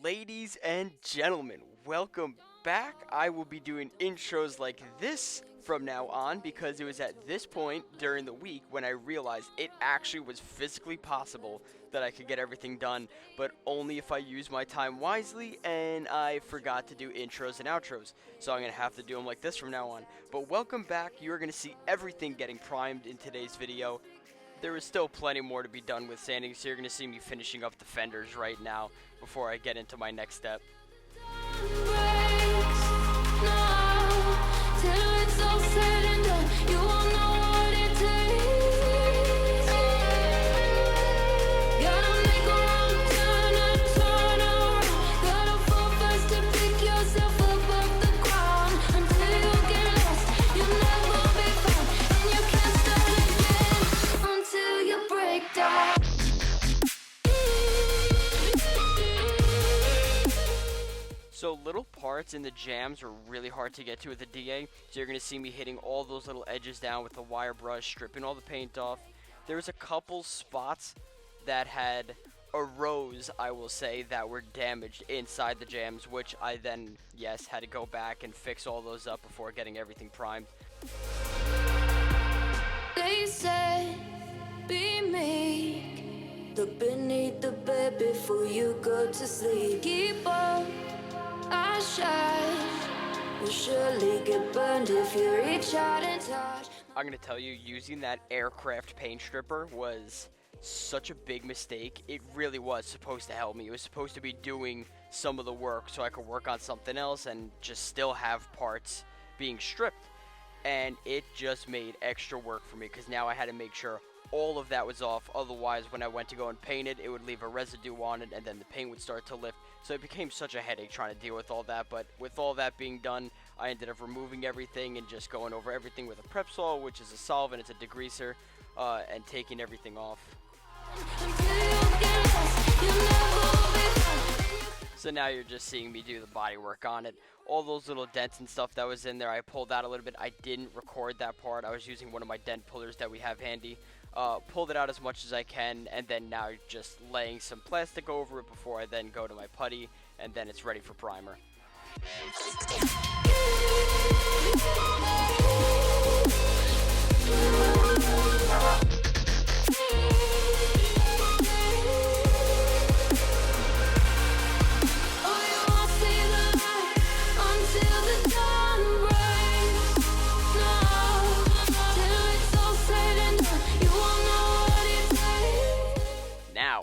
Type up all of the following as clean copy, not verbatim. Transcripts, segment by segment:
Ladies and gentlemen, welcome back. I will be doing intros like this from now on because it was at this point during the week when I realized it actually was physically possible that I could get everything done, but only if I use my time wisely, and I forgot to do intros and outros, so I'm going to have to do them like this from now on. But welcome back. You're going to see everything getting primed in today's video. There is still plenty more to be done with sanding, so you're going to see me finishing up the fenders right now before I get into my next step. So little parts in the jams are really hard to get to with the DA, so you're going to see me hitting all those little edges down with the wire brush, stripping all the paint off. There was a couple spots that had a rose, I will say, that were damaged inside the jams, which I then, yes, had to go back and fix all those up before getting everything primed. They said, be meek, look beneath the bed before you go to sleep. Keep on. I shine, will surely get burned if you reach out and touch. I'm going to tell you, using that aircraft paint stripper was such a big mistake. It really was supposed to help me. It was supposed to be doing some of the work so I could work on something else and just still have parts being stripped. And it just made extra work for me because now I had to make sure all of that was off. Otherwise, when I went to go and paint it, it would leave a residue on it and then the paint would start to lift. So it became such a headache trying to deal with all that. But with all that being done, I ended up removing everything and just going over everything with a prep saw, which is a solvent, it's a degreaser, and taking everything off. So now you're just seeing me do the body work on it. All those little dents and stuff that was in there, I pulled out a little bit. I didn't record that part. I was using one of my dent pullers that we have handy. Pulled it out as much as I can, and then now just laying some plastic over it before I then go to my putty, and then it's ready for primer.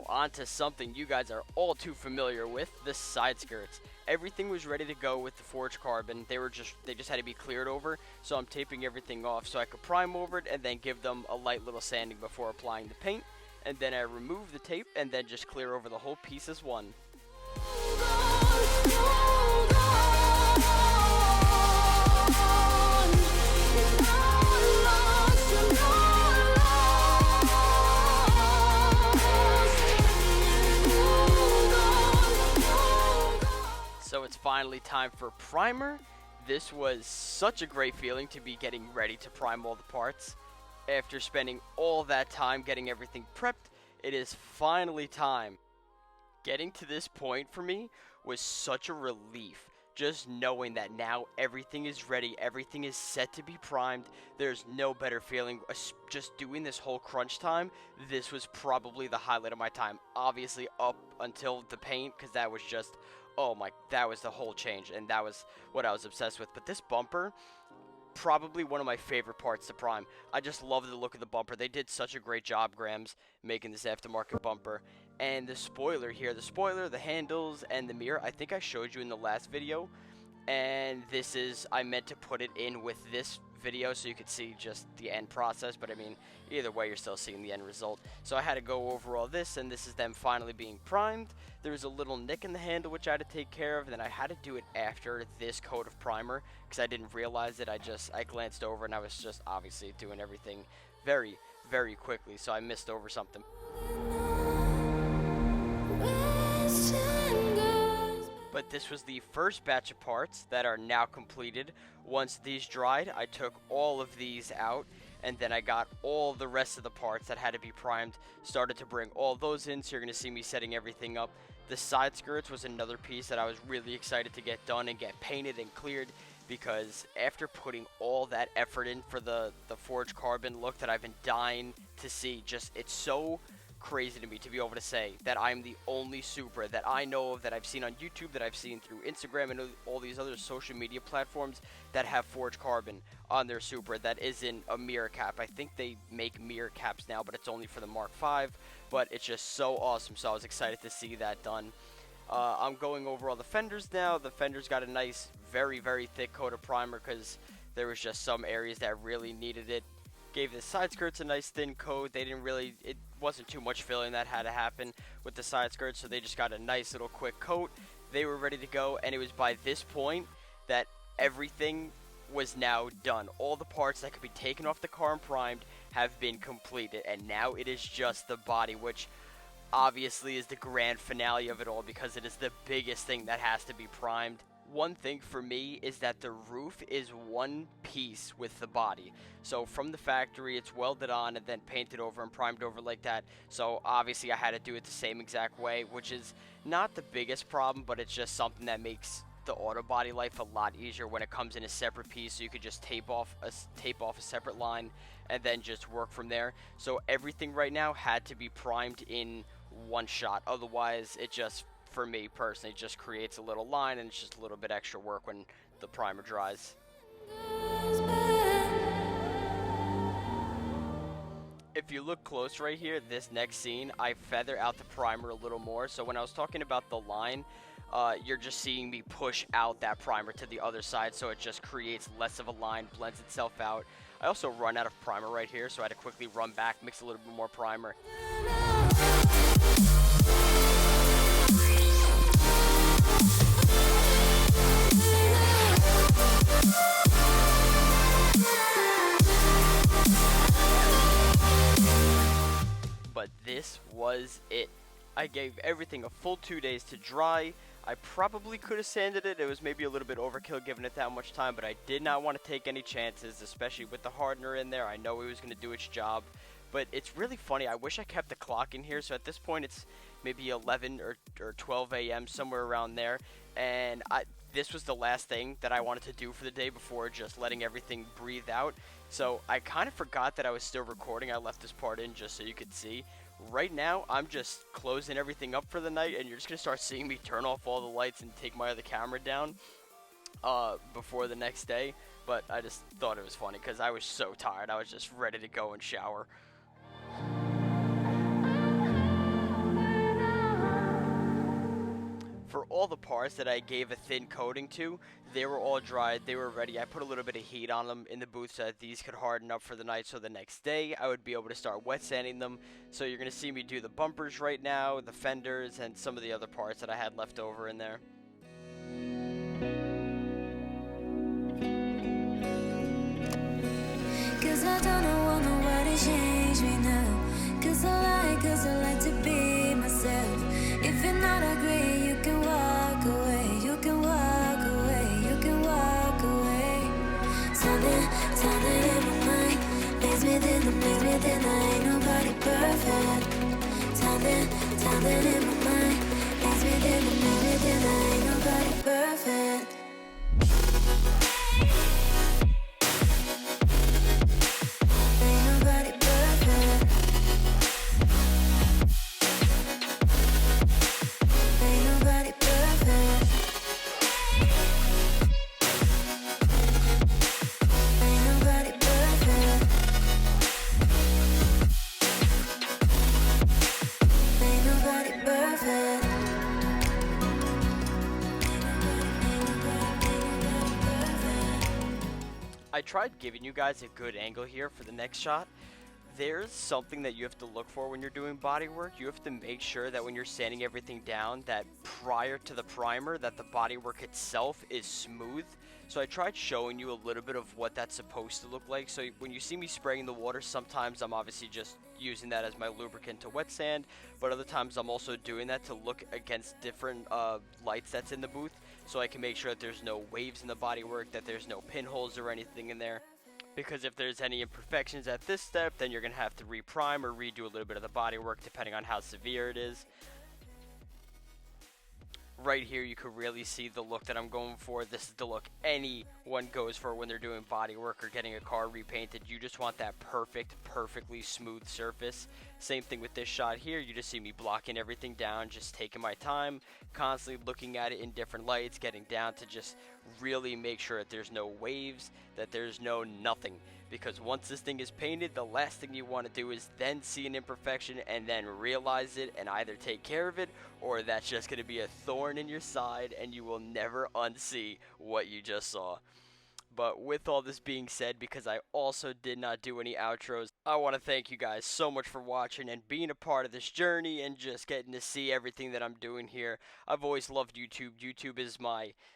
Onto something you guys are all too familiar with, the side skirts. Everything was ready to go with the forged carbon. They just had to be cleared over, so I'm taping everything off so I could prime over it and then give them a light little sanding before applying the paint, and then I remove the tape and then just clear over the whole piece as one. So it's finally time for primer. This was such a great feeling to be getting ready to prime all the parts. After spending all that time getting everything prepped, it is finally time. Getting to this point for me was such a relief. Just knowing that now everything is ready, everything is set to be primed. There's no better feeling. Just doing this whole crunch time, this was probably the highlight of my time. Obviously up until the paint, because that was just, oh my, that was the whole change, and that was what I was obsessed with. But this bumper, probably one of my favorite parts to prime. I just love the look of the bumper. They did such a great job, Grams, making this aftermarket bumper. And the spoiler here, the handles, and the mirror, I think I showed you in the last video. And this is, I meant to put it in with this video so you could see just the end process, but I mean, either way, you're still seeing the end result. So I had to go over all this, and this is them finally being primed. There was a little nick in the handle which I had to take care of, and then I had to do it after this coat of primer because I didn't realize it. I glanced over and I was just obviously doing everything very, very quickly, so I missed over something. But this was the first batch of parts that are now completed. Once these dried, I took all of these out, and then I got all the rest of the parts that had to be primed, started to bring all those in, so you're going to see me setting everything up. The side skirts was another piece that I was really excited to get done and get painted and cleared, because after putting all that effort in for the forged carbon look that I've been dying to see, just it's so crazy to me to be able to say that I'm the only Supra that I know of, that I've seen on YouTube, that I've seen through Instagram and all these other social media platforms, that have forged carbon on their Supra that isn't a mirror cap. I think they make mirror caps now, but it's only for the Mark V. But it's just so awesome, so I was excited to see that done. I'm going over all the fenders now. The fenders got a nice, very, very thick coat of primer because there was just some areas that really needed it. Gave the side skirts a nice thin coat. It wasn't too much filling that had to happen with the side skirts, so they just got a nice little quick coat. They were ready to go, and it was by this point that everything was now done. All the parts that could be taken off the car and primed have been completed, and now it is just the body, which obviously is the grand finale of it all because it is the biggest thing that has to be primed. One thing for me is that the roof is one piece with the body. So from the factory, it's welded on and then painted over and primed over like that. So obviously I had to do it the same exact way, which is not the biggest problem, but it's just something that makes the auto body life a lot easier when it comes in a separate piece, so you could just tape off a separate line and then just work from there. So everything right now had to be primed in one shot, otherwise it just, for me personally, just creates a little line and it's just a little bit extra work when the primer dries. If you look close right here, this next scene, I feather out the primer a little more. So when I was talking about the line, you're just seeing me push out that primer to the other side, so it just creates less of a line, blends itself out. I also run out of primer right here, so I had to quickly run back, mix a little bit more primer. But this was it. I gave everything a full 2 days to dry. I probably could have sanded it. It was maybe a little bit overkill giving it that much time, but I did not want to take any chances, especially with the hardener in there. I know it was going to do its job. But it's really funny. I wish I kept the clock in here. So at this point, it's maybe 11 or 12 a.m., somewhere around there. And this was the last thing that I wanted to do for the day before just letting everything breathe out. So I kind of forgot that I was still recording. I left this part in just so you could see. Right now, I'm just closing everything up for the night, and you're just going to start seeing me turn off all the lights and take my other camera down before the next day. But I just thought it was funny because I was so tired. I was just ready to go and shower. For all the parts that I gave a thin coating to, they were all dried, they were ready. I put a little bit of heat on them in the booth so that these could harden up for the night, so the next day I would be able to start wet sanding them. So you're going to see me do the bumpers right now, the fenders, and some of the other parts that I had left over in there. Cause I don't want nobody change me now. Cause I like to be myself. If you're not agree, you can walk away. You can walk away, you can walk away. Something in my mind makes me think I ain't nobody perfect. Something in my mind makes me think I ain't nobody perfect. I tried giving you guys a good angle here for the next shot. There's something that you have to look for when you're doing body work. You have to make sure that when you're sanding everything down, that prior to the primer, that the body work itself is smooth. So I tried showing you a little bit of what that's supposed to look like. So when you see me spraying the water, sometimes I'm obviously just using that as my lubricant to wet sand, but other times I'm also doing that to look against different lights that's in the booth, so I can make sure that there's no waves in the bodywork, that there's no pinholes or anything in there. Because if there's any imperfections at this step, then you're going to have to reprime or redo a little bit of the bodywork depending on how severe it is. Because if there's any imperfections at this step, then you're going to have to reprime or redo a little bit of the bodywork depending on how severe it is. Because if there's any imperfections at this step, then you're going to have to reprime or redo a little bit of the bodywork depending on how severe it is. Right here, you could really see the look that I'm going for. This is the look anyone goes for when they're doing body work or getting a car repainted. You just want that perfectly smooth surface. Same thing with this shot here. You just see me blocking everything down, just taking my time, constantly looking at it in different lights, getting down to just really make sure that there's no waves, that there's no nothing. Because once this thing is painted, the last thing you want to do is then see an imperfection and then realize it and either take care of it, or that's just going to be a thorn in your side and you will never unsee what you just saw. But with all this being said, because I also did not do any outros, I want to thank you guys so much for watching and being a part of this journey and just getting to see everything that I'm doing here. I've always loved YouTube.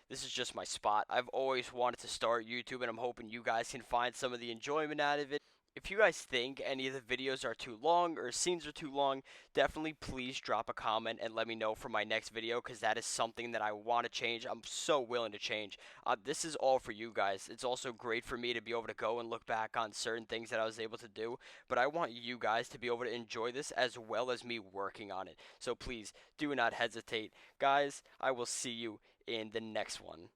This is just my spot. I've always wanted to start YouTube, and I'm hoping you guys can find some of the enjoyment out of it. If you guys think any of the videos are too long or scenes are too long, definitely please drop a comment and let me know for my next video, because that is something that I want to change. I'm so willing to change. This is all for you guys. It's also great for me to be able to go and look back on certain things that I was able to do, but I want you guys to be able to enjoy this as well as me working on it. So please do not hesitate. Guys, I will see you in the next one.